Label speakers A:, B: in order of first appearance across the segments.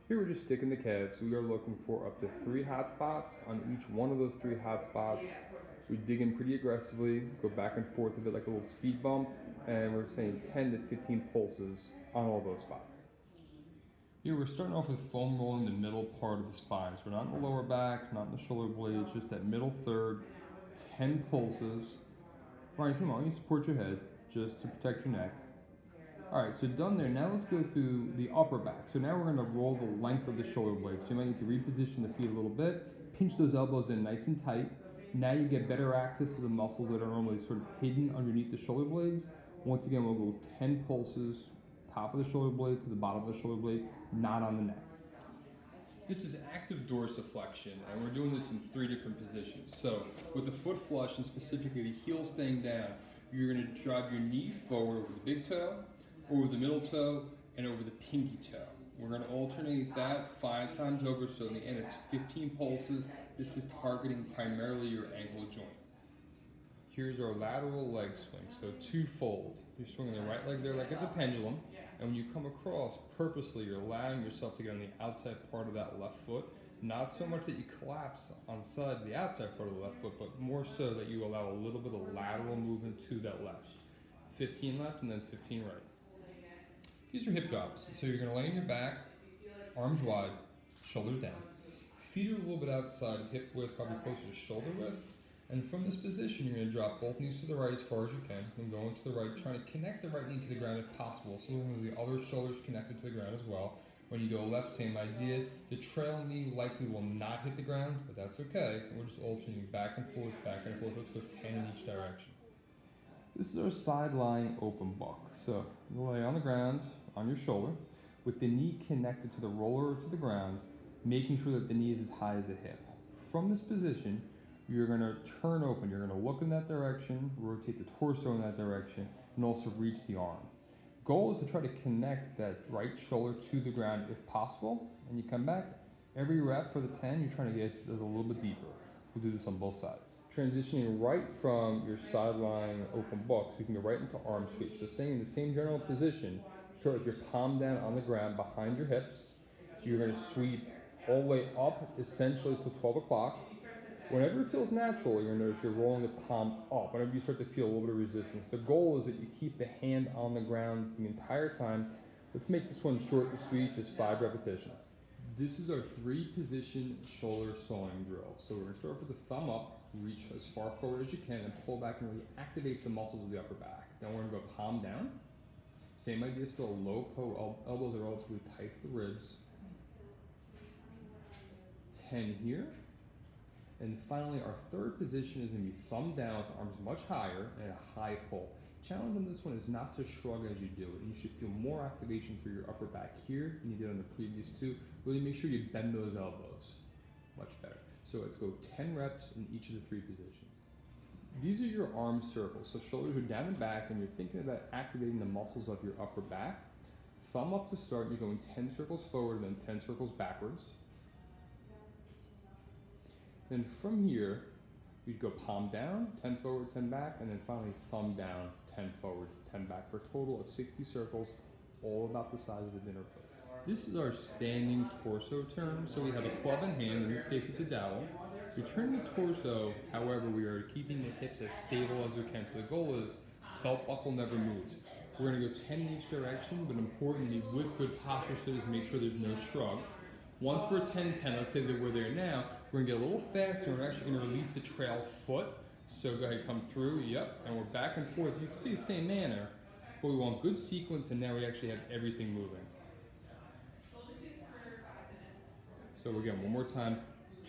A: Here we're just sticking the calves. We are looking for up to 3 hot spots. On each one of those 3 hot spots, we dig in pretty aggressively, go back and forth a bit like a little speed bump, and we're saying 10 to 15 pulses on all those spots. Here we're starting off with foam rolling the middle part of the spine. So we're not in the lower back, not in the shoulder blades, just that middle third, 10 pulses. Ryan, come on, you support your head just to protect your neck. Alright, so done there. Now let's go through the upper back. So now we're going to roll the length of the shoulder blades. So you might need to reposition the feet a little bit, pinch those elbows in nice and tight. Now you get better access to the muscles that are normally sort of hidden underneath the shoulder blades. Once again, we'll go 10 pulses, top of the shoulder blade to the bottom of the shoulder blade, not on the neck. This is active dorsiflexion, and we're doing this in 3 different positions. So with the foot flush, and specifically the heel staying down, you're going to drive your knee forward over the big toe, over the middle toe, and over the pinky toe. We're going to alternate that 5 times over, so in the end it's 15 pulses. This is targeting primarily your ankle joint. Here's our lateral leg swing, so twofold. You're swinging the right leg there like it's a pendulum, and when you come across, purposely you're allowing yourself to get on the outside part of that left foot. Not so much that you collapse on the side of the outside part of the left foot, but more so that you allow a little bit of lateral movement to that left. 15 left and then 15 right. These are hip drops. So you're going to lay on your back, arms wide, shoulders down. Feet are a little bit outside hip width, probably closer to shoulder width. And from this position, you're going to drop both knees to the right as far as you can, and go into the right, trying to connect the right knee to the ground if possible, so long as the other shoulder's connected to the ground as well. When you go left, same idea. The trail knee likely will not hit the ground, but that's okay. We're just alternating back and forth, back and forth. Let's go 10 in each direction. This is our side lying open buck. So you lay on the ground, on your shoulder, with the knee connected to the roller or to the ground, making sure that the knee is as high as the hip. From this position, you're going to turn open. You're going to look in that direction, rotate the torso in that direction, and also reach the arm. Goal is to try to connect that right shoulder to the ground if possible, and you come back. Every rep for the 10, you're trying to get it a little bit deeper. We'll do this on both sides. Transitioning right from your sideline open buck, so you can go right into arm sweep. So staying in the same general position, start with your palm down on the ground behind your hips. You're going to sweep all the way up, essentially to 12 o'clock. Whenever it feels natural, you're going to notice you're rolling the palm up. Whenever you start to feel a little bit of resistance, the goal is that you keep the hand on the ground the entire time. Let's make this one short and sweet, just 5 repetitions. This is our 3-position shoulder sawing drill. So we're going to start with the thumb up, reach as far forward as you can, and pull back and really activate the muscles of the upper back. Then we're going to go palm down. Same idea, still low po, elbows are relatively tight to the ribs. 10 here. And finally, our 3rd position is going to be thumb down with the arms much higher and a high pull. Challenge on this one is not to shrug as you do it. You should feel more activation through your upper back here than you did on the previous 2. Really make sure you bend those elbows. Much better. So let's go 10 reps in each of the 3 positions. These are your arm circles. So shoulders are down and back, and you're thinking about activating the muscles of your upper back. Thumb up to start, you're going 10 circles forward and then 10 circles backwards. Then from here, you'd go palm down, 10 forward, 10 back, and then finally thumb down, 10 forward, 10 back, for a total of 60 circles, all about the size of the dinner plate. This is our standing torso turn. So we have a club in hand, in this case it's a dowel. We turn the torso, however, we are keeping the hips as stable as we can. So the goal is belt buckle never moves. We're going to go 10 in each direction, but importantly, with good posture, so to make sure there's no shrug. Once we're 10-10, let's say that we're there now, we're going to get a little faster, and we're actually going to release the trail foot. So go ahead, come through, yep, and we're back and forth. You can see the same manner, but we want good sequence, and now we actually have everything moving. So again, one more time,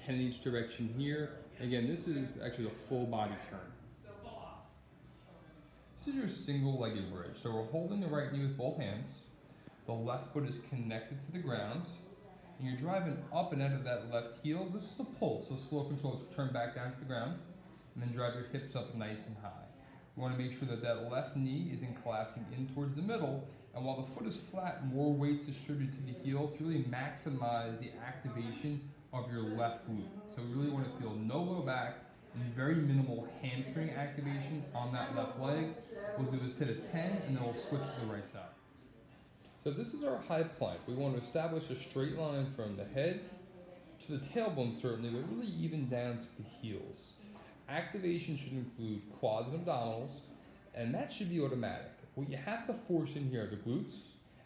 A: 10 in each direction here. Again, this is actually a full body turn. This is your single-legged bridge. So we're holding the right knee with both hands. The left foot is connected to the ground. And you're driving up and out of that left heel. This is a pull, so slow control is turn back down to the ground, and then drive your hips up nice and high. You want to make sure that that left knee isn't collapsing in towards the middle, and while the foot is flat, more weight's distributed to the heel to really maximize the activation of your left glute. So we really want to feel no low back and very minimal hamstring activation on that left leg. We'll do a set of 10, and then we'll switch to the right side. So this is our high plank. We want to establish a straight line from the head to the tailbone certainly, but really even down to the heels. Activation should include quads and abdominals, and that should be automatic. What you have to force in here are the glutes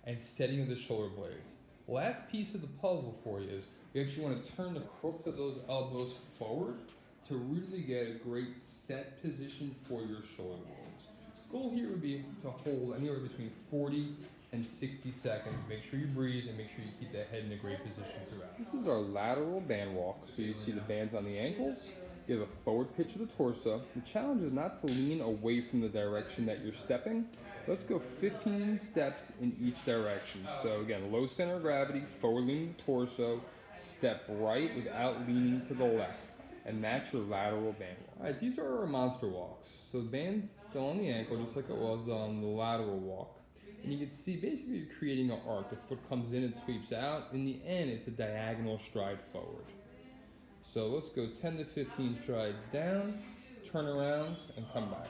A: and setting of the shoulder blades. Last piece of the puzzle for you is you actually want to turn the crooks of those elbows forward to really get a great set position for your shoulder blades. Goal here would be to hold anywhere between 40 and 60 seconds. Make sure you breathe and make sure you keep that head in a great position throughout. This is our lateral band walk. So you see the bands on the ankles. You have a forward pitch of the torso. The challenge is not to lean away from the direction that you're stepping. Let's go 15 steps in each direction. So again, low center of gravity, forward leaning the torso, step right without leaning to the left. And that's your lateral band walk. All right, these are our monster walks. So the band's still on the ankle, just like it was on the lateral walk. And you can see basically you're creating an arc. The foot comes in and sweeps out. In the end, it's a diagonal stride forward. So let's go 10 to 15 strides down, turn around, and come back.